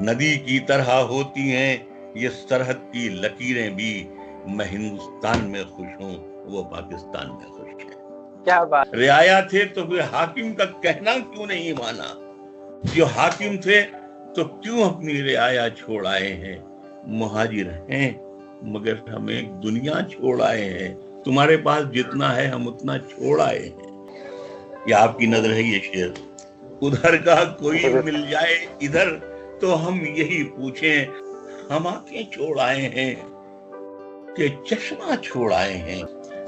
ندی کی طرح ہوتی ہیں یہ سرحد کی لکیریں بھی، میں ہندوستان میں خوش ہوں، وہ پاکستان میں خوش ہے۔ کیا بات! رعایا تھے تو پھر حاکم کا کہنا کیوں نہیں مانا؟ جو حاکم تھے تو کیوں اپنی رعایا چھوڑ آئے ہیں؟ مہاجر ہیں مگر ہمیں دنیا چھوڑ آئے ہیں، تمہارے پاس جتنا ہے ہم اتنا چھوڑ آئے ہیں۔ یہ آپ کی نظر ہے یہ شعر۔ ادھر کا کوئی مل جائے ادھر تو ہم یہی پوچھیں، ہم آنکھیں چھوڑ آئے ہیں کہ چشمہ چھوڑ آئے ہیں۔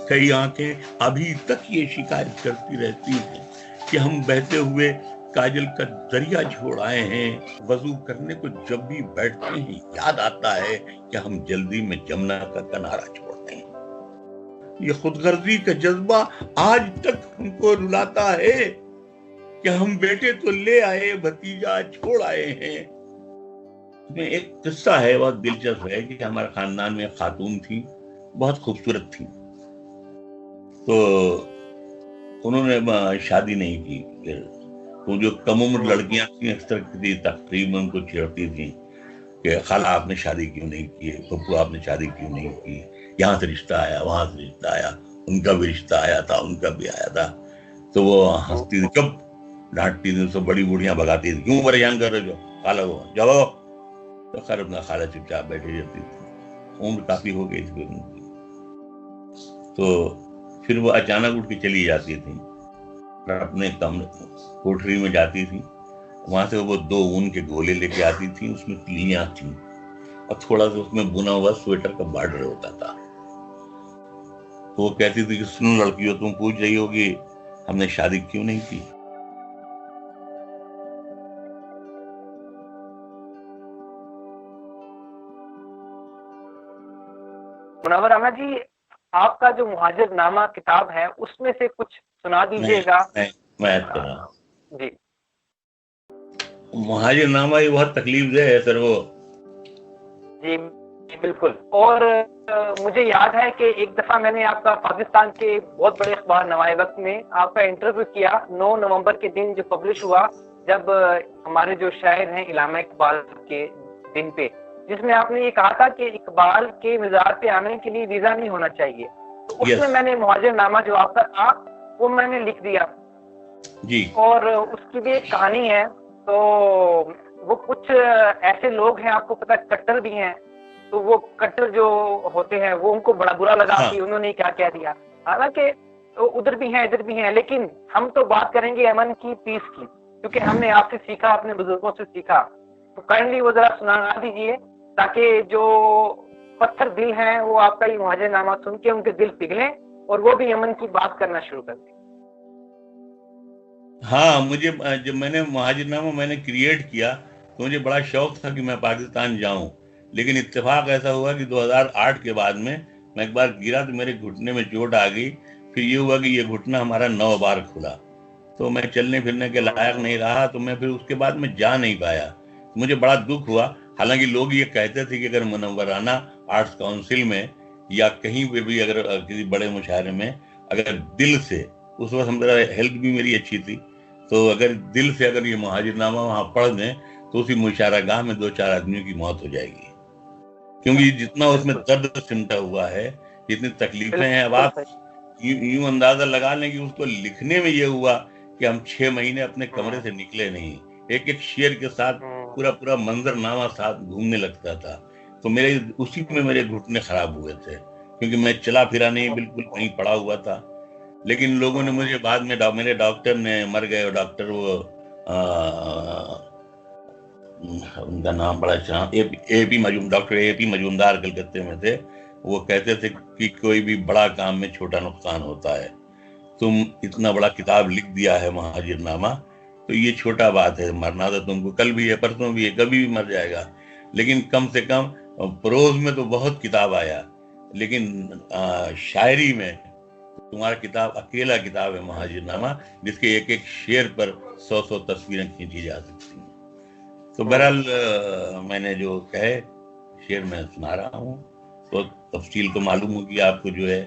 کئی آنکھیں ابھی تک یہ شکایت کرتی رہتی ہیں کہ ہم بہتے ہوئے کاجل کا دریا چھوڑ آئے ہیں۔ وضو کرنے کو جب بھی بیٹھتے ہیں یاد آتا ہے کہ ہم جلدی میں جمنا کا کنارہ چھوڑ دیں۔ یہ خود غرضی کا جذبہ آج تک ہم کو رلاتا ہے کہ ہم بیٹے تو لے آئے بھتیجا چھوڑ آئے ہیں۔ میں ایک قصہ ہے بہت دلچسپ ہے کہ ہمارے خاندان میں ایک خاتون تھی، بہت خوبصورت تھی، تو انہوں نے شادی نہیں کی۔ پھر وہ جو کم عمر لڑکیاں تھیں اکثر تقریباً ان کو چھیڑتی تھیں کہ خالہ آپ نے شادی کیوں نہیں کی، پھپھو آپ نے شادی کیوں نہیں کی، یہاں سے رشتہ آیا وہاں سے رشتہ آیا، ان کا بھی رشتہ آیا تھا ان کا بھی آیا تھا۔ تو وہ ہنستی تھی، کب ڈانٹتی تھی، سب بڑی بوڑھیاں بھگاتی تھی، کیوں پریشان کر رہے جو خالہ کو جاؤ۔ تو خیر اپنا خالہ چپ چاپ بیٹھی رہتی تھی، عمر کافی ہو گئی تھی ان کی۔ تو پھر وہ اچانک اٹھ کے چلی جاتی تھی، اپنے کوٹری میں جاتی تھی، وہاں سے وہ 2 اون کے گولے لے کے آتی تھی، اس میں تلیاں تھیں اور تھوڑا سا اس میں بنا ہوا سویٹر کا بارڈر ہوتا تھا۔ تو وہ کہتی تھی کہ سنو لڑکیوں، تم پوچھ رہی ہوگی ہم نے شادی کیوں نہیں کی۔ منور احمد جی، آپ کا جو مہاجر نامہ کتاب ہے اس میں سے کچھ سنا دیجیے گا۔ میں جی، مہاجر نامہ یہ بہت تکلیف دہ ہے سر وہ۔ جی بالکل، اور مجھے یاد ہے کہ ایک دفعہ میں نے آپ کا پاکستان کے بہت بڑے اخبار نوائے وقت میں آپ کا انٹرویو کیا 9 نومبر کے دن جو پبلش ہوا، جب ہمارے جو شاعر ہیں علامہ اقبال کے دن پہ، جس میں آپ نے یہ کہا تھا کہ اقبال کے مزار پہ آنے کے لیے ویزا نہیں ہونا چاہیے۔ تو اس میں نے مہاجر نامہ جو آپ کا تھا وہ میں نے لکھ دیا جی، اور اس کی بھی ایک کہانی ہے۔ تو وہ کچھ ایسے لوگ ہیں، آپ کو پتا کٹر بھی ہیں، تو وہ کٹر جو ہوتے ہیں وہ ان کو بڑا برا لگا کہ انہوں نے کیا کہہ دیا، حالانکہ ادھر بھی ہیں ادھر بھی ہیں، لیکن ہم تو بات کریں گے امن کی، پیس کی، کیونکہ ہم نے آپ سے سیکھا، اپنے بزرگوں سے سیکھا۔ تو کائنڈلی وہ ذرا سنا دیجیے تاکہ جو پتھر دل ہیں وہ آپ کا یہ مہاجر نامہ سن کے ان کے دل پگھلیں اور وہ بھی امن کی بات کرنا شروع کر دیں۔ ہاں، مجھے جب میں نے مہاجر نامہ میں نے کریٹ کیا تو مجھے بڑا شوق تھا کہ میں پاکستان جاؤں، لیکن اتفاق ایسا ہوا کہ 2008 کے بعد میں ایک بار گرا تو میرے گھٹنے میں چوٹ آ گئی۔ پھر یہ ہوا کہ یہ گھٹنا ہمارا 9 بار کھلا، تو میں چلنے پھرنے کے لائق نہیں رہا، تو میں پھر اس کے بعد میں جا نہیں پایا۔ مجھے بڑا دکھ ہوا، حالانکہ لوگ یہ کہتے تھے کہ اگر منورانہ آرٹس کونسل میں یا کہیں پہ بھی اگر کسی بڑے مشاعرے میں اگر دل سے، اس وقت ہمارا ہیلتھ بھی میری اچھی تھی، تو اگر دل سے اگر یہ مہاجر نامہ وہاں پڑھ دیں تو اسی مشاعرہ گاہ میں 2-4 آدمیوں کی موت ہو جائے گی، کیونکہ جتنا اس میں درد سمٹا ہوا ہے، جتنی تکلیفیں ہیں۔ اب آپ یوں اندازہ لگا لیں کہ اس کو لکھنے میں یہ ہوا کہ ہم 6 مہینے اپنے کمرے سے نکلے نہیں، ایک شعر کے ساتھ پورا منظر نامہ ساتھ گھومنے لگتا تھا۔ تو اسی میں میرے گھٹنے خراب ہوئے تھے، کیونکہ میں چلا پھرا نہیں، بالکل کہیں پڑا ہوا تھا۔ لیکن لوگوں نے مجھے بعد میں، میرے ڈاکٹر نے مر گئے، اور ڈاکٹر وہ ان کا نام بڑا اچھا، ڈاکٹر اے پی مجومدار کلکتے میں تھے، وہ کہتے تھے کہ کوئی بھی بڑا کام میں چھوٹا نقصان ہوتا ہے، تم اتنا بڑا کتاب لکھ دیا ہے مہاجر نامہ، تو یہ چھوٹا بات ہے، مرنا تو تم کو کل بھی ہے، پرسوں بھی ہے، کبھی بھی مر جائے گا، لیکن کم سے کم پروز میں تو بہت کتاب آیا، لیکن شاعری میں تمہارا کتاب اکیلا کتاب ہے مہاجر نامہ، جس کے ایک شعر پر 100 تصویریں کھینچی جا سکتی ہیں۔ تو بہرحال میں نے جو کہے شعر میں سنا رہا ہوں، تو تفصیل تو معلوم ہوگی آپ کو جو ہے۔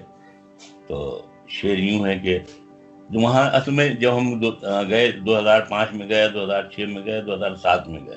تو شعر یوں ہے کہ وہاں اصل میں جب ہم گئے 2005 میں گئے، 2006 میں گئے، 2007 میں گئے،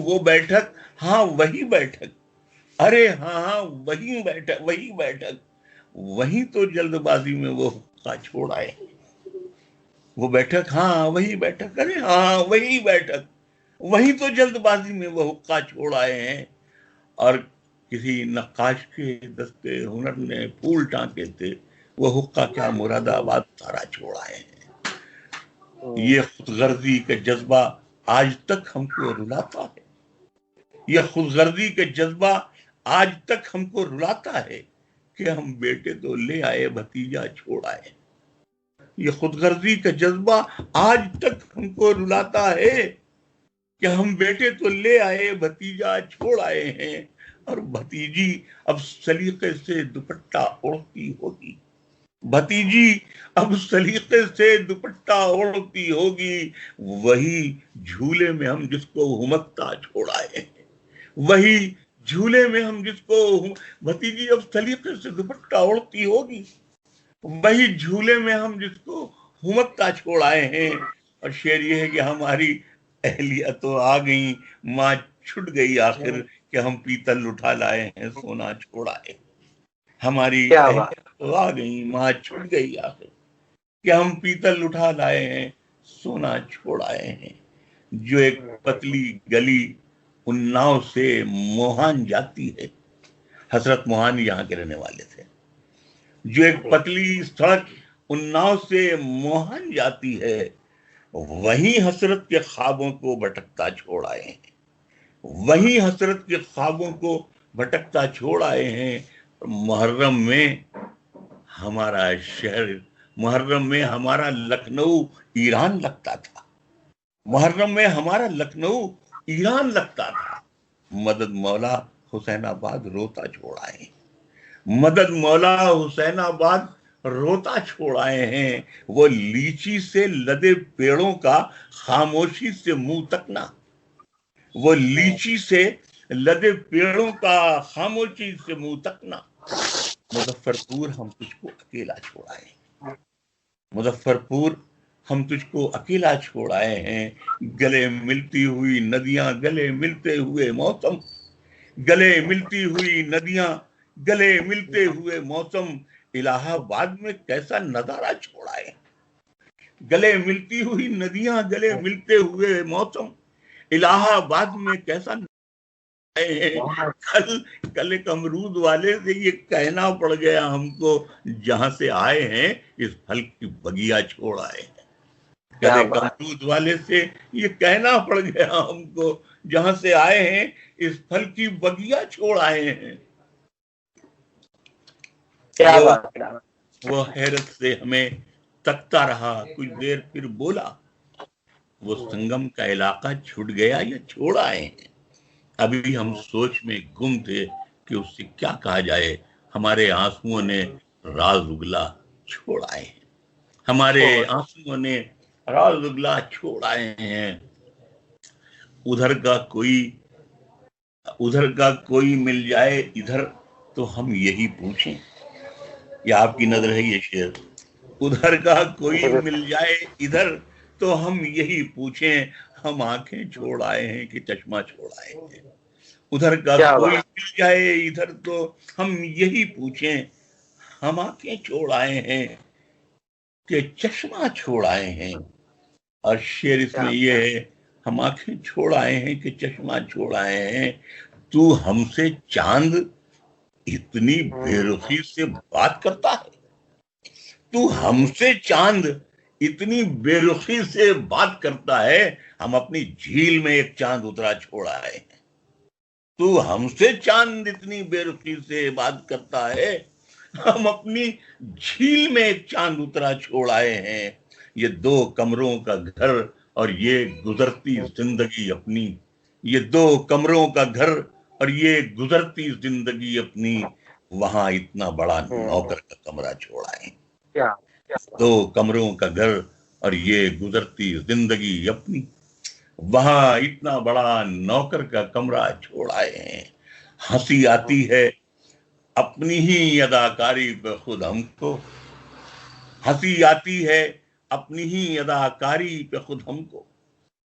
وہ بیٹھک، ہاں وہی بیٹھک، ارے ہاں وہی بیٹھک، وہی تو جلد بازی میں وہ حقہ چھوڑ آئے، وہ بیٹھک، ہاں وہی بیٹھک، ارے ہاں وہی بیٹھک، وہی تو جلد بازی میں وہ حقہ چھوڑ آئے ہیں۔ اور کسی نقاش کے دستے ہنر نے پھول ٹانکے تھے، وہ حقہ کیا مراد آباد سارا چھوڑ آئے ہیں۔ یہ خود غرضی کا جذبہ آج تک ہم کو رلاتا ہے، یہ خود غرضی کا جذبہ آج تک ہم کو رلاتا ہے کہ ہم بیٹے تو لے آئے بھتیجا چھوڑ آئے۔ یہ خود غرضی کا جذبہ آج تک ہم کو رلاتا ہے کہ ہم بیٹے تو لے آئے بھتیجا چھوڑ آئے ہیں، اور بھتیجی اب سلیقے سے دوپٹہ اوڑھتی ہوگی، بھتیجی اب سلیقے سے دوپٹہ اوڑھتی ہوگی، وہی جھولے میں ہم جس کو ہمکتا چھوڑ آئے ہیں، وہی جھولے میں ہم جس کو، بھتیجی اب سلیقے سے دوپٹہ اوڑھتی ہوگی، وہی جھولے میں ہم جس کو ہمکتا چھوڑ آئے ہیں۔ اور شعر یہ ہے کہ ہماری اہلیہ تو آ گئی، ماں چھٹ گئی آخر کہ ہم پیتل اٹھا لائے ہیں سونا چھوڑ آئے، ہماری اہلیہ تو آ گئی، ماں چھٹ گئی آخر کہ ہم پیتل اٹھا لائے ہیں سونا چھوڑ آئے ہیں۔ جو ایک پتلی گلی اناؤ سے موہان جاتی ہے، حضرت موہان یہاں کے رہنے والے تھے، جو ایک پتلی سڑک اناؤ سے موہان جاتی ہے، وہی حسرت کے خوابوں کو بھٹکتا چھوڑ آئے ہیں، وہی حسرت کے خوابوں کو بھٹکتا چھوڑ آئے ہیں۔ محرم میں ہمارا شہر، محرم میں ہمارا لکھنؤ ایران لگتا تھا، محرم میں ہمارا لکھنؤ ایران لگتا تھا، مدد مولا حسین آباد روتا چھوڑ آئے ہیں، مدد مولا حسین آباد روتا چھوڑ آئے ہیں۔ وہ لیچی سے لدے پیڑوں کا خاموشی سے منہ تکنا، وہ لیچی سے لدے پیڑوں کا خاموشی سے منہ تکنا، مظفر پور ہم تجھ کو اکیلا چھوڑ آئے ہیں، مظفر پور ہم تجھ کو اکیلا چھوڑ آئے ہیں۔ گلے ملتی ہوئی ندیاں، گلے ملتے ہوئے موسم، گلے ملتی ہوئی ندیاں، گلے ملتے ہوئے موسم، الہ آباد میں کیسا نظارہ چھوڑ آئے، گلے ملتی ہوئی ندیاں، گلے ملتے ہوئے موسم، الہ آباد میں کیسا کل ایک امرود والے سے یہ کہنا پڑ گیا ہم کو، جہاں سے آئے ہیں اس پھل کی بگیا چھوڑ آئے ہیں، کل ایک امرود والے سے یہ کہنا پڑ گیا ہم کو، جہاں سے آئے ہیں اس پھل کی بگیا چھوڑ آئے ہیں۔ وہ حیرت سے ہمیں تکتا رہا، کچھ دیر پھر بولا، وہ سنگم کا علاقہ چھوٹ گیا یا چھوڑ آئے ہیں؟ ابھی ہم سوچ میں گم تھے کہ اس سے کیا کہا جائے، ہمارے آنسوؤں نے راز اگلا چھوڑ آئے ہیں، ہمارے آنسوؤں نے راز اگلا چھوڑ آئے ہیں۔ ادھر کا کوئی مل جائے ادھر تو ہم یہی پوچھیں، یہ آپ کی نظر ہے یہ شعر، ادھر کا کوئی مل جائے ادھر تو ہم یہی پوچھیں، ہم آنکھیں چھوڑ آئے ہیں کہ چشمہ چھوڑ آئے ہیں، ادھر کا کوئی مل جائے ادھر تو ہم یہی پوچھیں، ہم آنکھیں چھوڑ آئے ہیں کہ چشمہ چھوڑ آئے ہیں۔ اور شعر اس میں یہ ہے، ہم آنکھیں چھوڑ آئے ہیں کہ چشمہ چھوڑ آئے ہیں، تو ہم سے چاند اتنی بے رخی سے بات کرتا ہے، تو ہم سے چاند اتنی بے رخی سے بات کرتا ہے، ہم اپنی جھیل میں ایک چاند اترا چھوڑ آئے ہیں، تو ہم سے چاند اتنی بے رخی سے بات کرتا ہے، ہم اپنی جھیل میں ایک چاند اترا چھوڑ آئے ہیں۔ یہ دو کمروں کا گھر اور یہ گزرتی زندگی اپنی، یہ دو کمروں کا گھر اور یہ گزرتی زندگی اپنی، وہاں اتنا بڑا نوکر کا کمرہ چھوڑ آئے ہیں، دو کمروں کا گھر اور یہ گزرتی زندگی اپنی، وہاں اتنا بڑا نوکر کا کمرہ چھوڑ آئے ہیں۔ ہنسی آتی ہے اپنی ہی اداکاری پہ خود ہم کو، ہنسی آتی ہے اپنی ہی اداکاری پہ خود ہم کو،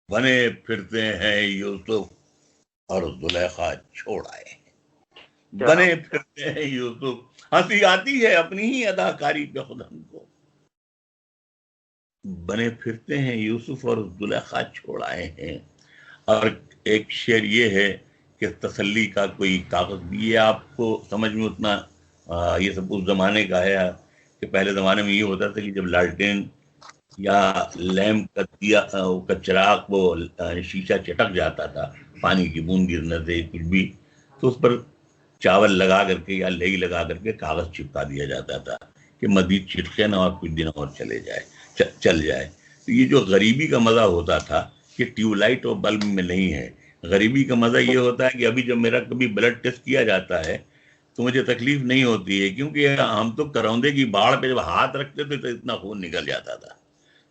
بنے پھرتے ہیں یوسف اور زلیخا چھوڑ آئے ہیں، بنے پھرتے ہیں یوسف، ہنسی آتی ہے اپنی ہی اداکاری پہ خود ہم کو، بنے پھرتے ہیں یوسف اور زلیخا چھوڑ آئے ہیں۔ اور ایک شعر یہ ہے کہ تسلی کا کوئی کاغذ بھی، یہ آپ کو سمجھ میں اتنا یہ سب اس زمانے کا ہے کہ پہلے زمانے میں یہ ہوتا تھا کہ جب لالٹین یا لیمپ کا دیا کا چراغ وہ شیشہ چٹک جاتا تھا پانی کی بوند گرنے سے کچھ بھی، تو اس پر چاول لگا کر کے یا لئی لگا کر کے کاغذ چپکا دیا جاتا تھا کہ مزید چٹکے نہ اور کچھ دن اور چل جائے۔ تو یہ جو غریبی کا مزہ ہوتا تھا کہ ٹیوب لائٹ اور بلب میں نہیں ہے، غریبی کا مزہ یہ ہوتا ہے کہ ابھی جب میرا کبھی بلڈ ٹیسٹ کیا جاتا ہے تو مجھے تکلیف نہیں ہوتی ہے، کیونکہ ہم تو کروندے کی باڑ پہ جب ہاتھ رکھتے تھے تو اتنا خون نکل جاتا تھا،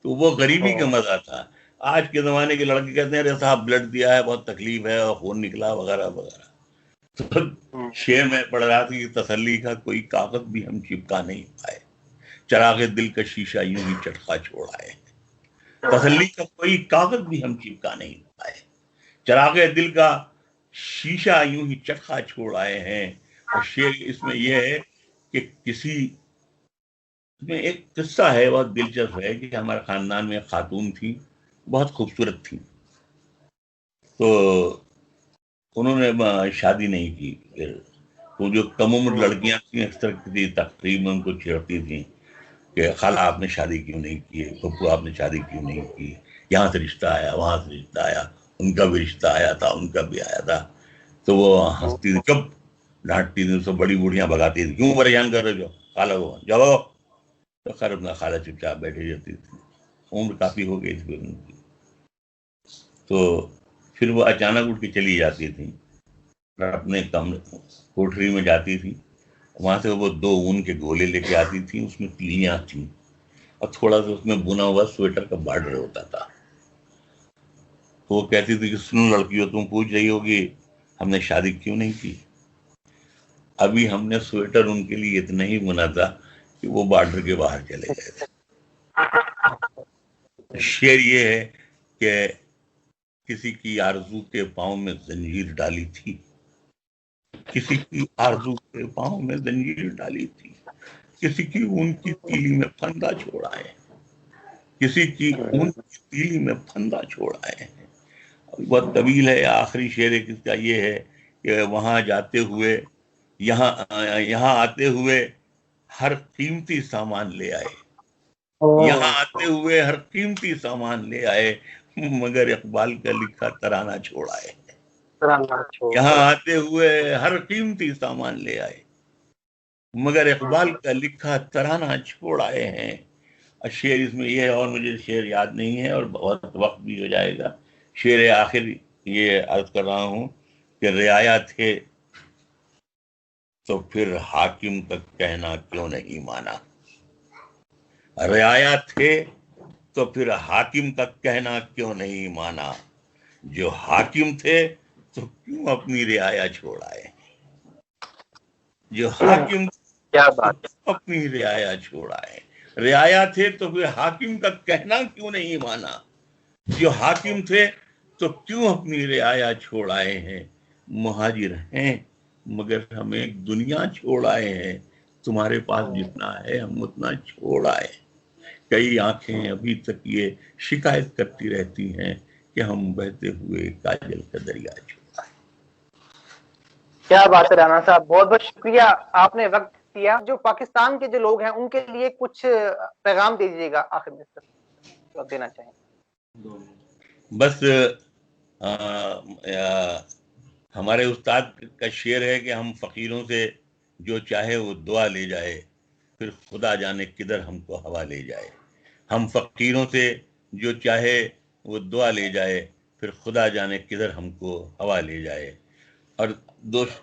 تو وہ غریبی کا مزہ تھا۔ آج کے زمانے کے لڑکے کہتے ہیں ارے صاحب بلڈ دیا ہے، بہت تکلیف ہے اور خون نکلا وغیرہ وغیرہ۔ تو شعر میں پڑھ رہا تھا کہ تسلی کا کوئی کاغذ بھی ہم چپکا نہیں پائے، چراغ دل کا شیشہ یوں ہی چٹکا چھوڑ آئے، تسلی کا کوئی کاغذ بھی ہم چپکا نہیں پائے، چراغ دل کا شیشہ یوں ہی چٹکا چھوڑ آئے ہیں۔ اور شعر اس میں یہ ہے کہ اس میں ایک قصہ ہے بہت دلچسپ ہے کہ ہمارے خاندان میں ایک خاتون تھی، بہت خوبصورت تھی، تو انہوں نے شادی نہیں کی۔ پھر وہ جو کم عمر لڑکیاں تھیں اکثر کسی تقریب میں ان کو چھیڑتی تھیں کہ خالہ آپ نے شادی کیوں نہیں کی، پھپھو آپ نے شادی کیوں نہیں کی، یہاں سے رشتہ آیا وہاں سے رشتہ آیا، ان کا بھی رشتہ آیا تھا ان کا بھی آیا تھا، تو وہ ہنستی تھی، چپ، ڈانٹتی تھی، سب بڑی بوڑھیاں بھگاتی تھی، کیوں پریشان کر رہے ہو خالہ کو، جاؤ۔ تو خیر اپنا خالہ چپ چاپ بیٹھی رہتی تھی، عمر کافی ہو گئی تھی ان کی، تو پھر وہ اچانک اٹھ کے چلی جاتی تھی، اپنے کوٹری میں جاتی تھی، وہاں سے وہ 2 اون کے گولے لے کے آتی تھی، اس میں تلیاں تھیں اور تھوڑا سا اس میں بنا ہوا سویٹر کا بارڈر ہوتا تھا، تو وہ کہتی تھی کہ سنو لڑکیوں، تم پوچھ رہی ہوگی ہم نے شادی کیوں نہیں کی، ابھی ہم نے سویٹر ان کے لیے اتنا ہی بنا تھا کہ وہ بارڈر کے باہر چلے گئے تھے۔ شعر یہ ہے کہ کسی کی آرزو کے پاؤں میں زنجیر ڈالی تھی، کسی کی آرزو کے پاؤں میں زنجیر ڈالی تھی، کسی کی اون کی تیلی میں پھندا چھوڑا ہے، کسی کی اون کی تیلی میں پھندا چھوڑا ہے۔ بہت طویل ہے، آخری شعر اس کا یہ ہے کہ وہاں جاتے ہوئے یہاں آتے ہوئے ہر قیمتی سامان لے آئے، یہاں آتے ہوئے ہر قیمتی سامان لے آئے، مگر اقبال کا لکھا ترانہ چھوڑ آئے، یہاں آتے ہوئے ہر قیمتی سامان لے آئے مگر اقبال کا لکھا ترانہ چھوڑ آئے ہیں۔ شعر اس میں یہ ہے، اور مجھے شعر یاد نہیں ہے اور بہت وقت بھی ہو جائے گا۔ شعر آخر یہ عرض کر رہا ہوں کہ رعایا تھے تو پھر حاکم کا کہنا کیوں نہیں مانا، رعایا تھے تو پھر حاکم کا کہنا کیوں نہیں مانا، جو حاکم تھے تو کیوں اپنی رعایا چھوڑ آئے، جو حاکم کیا بات، اپنی رعایا چھوڑ آئے، رعایا تھے تو پھر حاکم کا کہنا کیوں نہیں مانا، جو حاکم تھے تو کیوں اپنی رعایا چھوڑ آئے ہیں، مہاجر ہیں مگر ہمیں دنیا چھوڑ آئے ہیں، تمہارے پاس جتنا ہے ہم اتنا چھوڑ آئے، کئی آنکھیں ابھی تک یہ شکایت کرتی رہتی ہیں کہ ہم بہتے ہوئے کاجل کا دریا چھوڑ آئے۔ کیا بات ہے رانا صاحب، بہت بہت شکریہ، آپ نے وقت دیا۔ جو پاکستان کے جو لوگ ہیں ان کے لیے کچھ پیغام دے دیجیے گا آخر میں جو آپ دینا چاہیں۔ بس ہمارے استاد کا شعر ہے کہ ہم فقیروں سے جو چاہے وہ دعا لے جائے، پھر خدا جانے کدھر ہم کو ہوا لے جائے، ہم فقیروں سے جو چاہے وہ دعا لے جائے، پھر خدا جانے کدھر ہم کو ہوا لے جائے۔ اور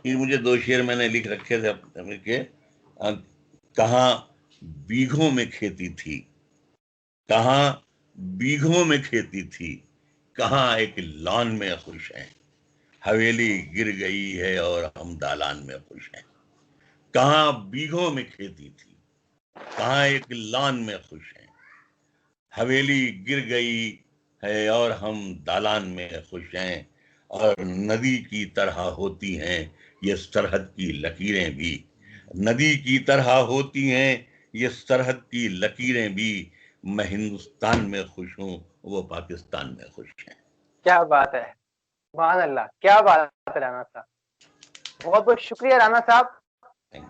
مجھے 2 شعر میں نے لکھ رکھے تھے کہ کہاں بیگھوں میں کھیتی تھی، کہاں بیگھوں میں کھیتی تھی، کہاں ایک لان میں خوش ہیں، حویلی گر گئی ہے اور ہم دالان میں خوش ہیں، کہاں بیگھوں میں کھیتی تھی، کہاں ایک لان میں خوش ہیں، حویلی گر گئی ہے اور ہم دالان میں خوش ہیں، اور ندی کی طرح ہوتی ہیں یہ سرحد کی لکیریں بھی، ندی کی طرح ہوتی ہیں یہ سرحد کی لکیریں بھی، میں ہندوستان میں خوش ہوں وہ پاکستان میں خوش ہیں۔ کیا بات ہے، سبحان اللہ، کیا بات ہے رانا صاحب، بہت بہت شکریہ رانا صاحب،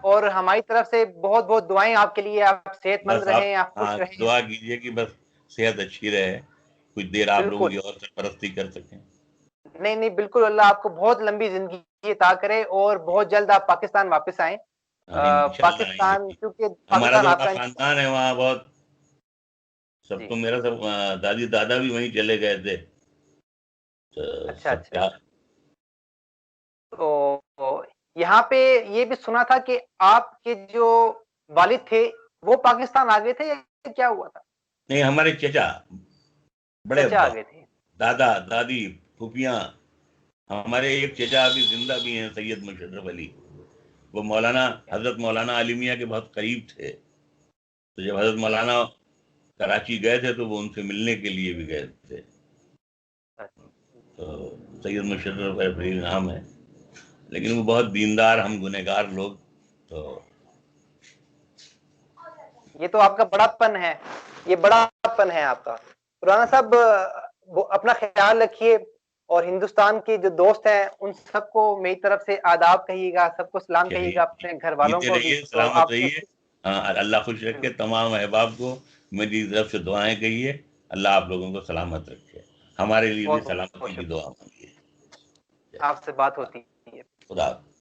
اور ہماری طرف سے بہت بہت دعائیں آپ کے لیے، آپ صحت مند بس رہیں، آپ خوش رہیں۔ دعا کیجئے کہ بس صحت اچھی رہے، کچھ دیر آپ لوگوں کی بالکل، اور سرپرستی کر سکیں۔ نہیں نہیں بالکل، اللہ آپ کو بہت لمبی زندگی عطا کرے اور بہت جلد آپ پاکستان واپس آئیں۔ انشاءاللہ آئیں گے پاکستان، جی۔ کیونکہ ہمارا پاکستان تو آپ بڑا کا خاندان ہے وہاں، بہت سب جی، تو میرا سب دادی دادا بھی وہیں چلے گئے تھے، تو اچھا سب اچھا کیا۔ اچھا۔ تو یہاں پہ یہ بھی سنا تھا کہ آپ کے جو والد تھے وہ پاکستان آ گئے تھے، یا کیا ہوا تھا؟ نہیں، ہمارے چچا، بڑے چچا آ ابا، گئے تھے۔ دادا دادی پھوپھیاں، ہمارے ایک چچا ابھی زندہ بھی ہیں، سید مشرف علی، وہ مولانا حضرت مولانا عالمیہ کے بہت قریب تھے، تو جب حضرت مولانا کراچی گئے تھے تو وہ ان سے ملنے کے لیے بھی گئے تھے، تو سید مشرف علی نام ہے، لیکن وہ بہت دیندار، ہم گنہگار لوگ، تو یہ تو آپ کا بڑا پن ہے، یہ بڑا پن ہے آپ کا رانا صاحب۔ اپنا خیال رکھیے، اور ہندوستان کے جو دوست ہیں ان سب کو میری طرف سے آداب کہیے گا، سب کو سلام کہیے چلیے گا، اپنے گھر والوں جیتے کو بھی۔ رہیے، تو سلامت آپ سے رہیے، اللہ خوش رکھے، تمام احباب کو میری طرف سے دعائیں کہیے، اللہ آپ لوگوں کو سلامت رکھے، ہمارے لیے بھی بہت بہت سلامتی کی شکریہ، دعا مانگیے۔ آپ سے بات ہوتی ہے۔ خدا حافظ۔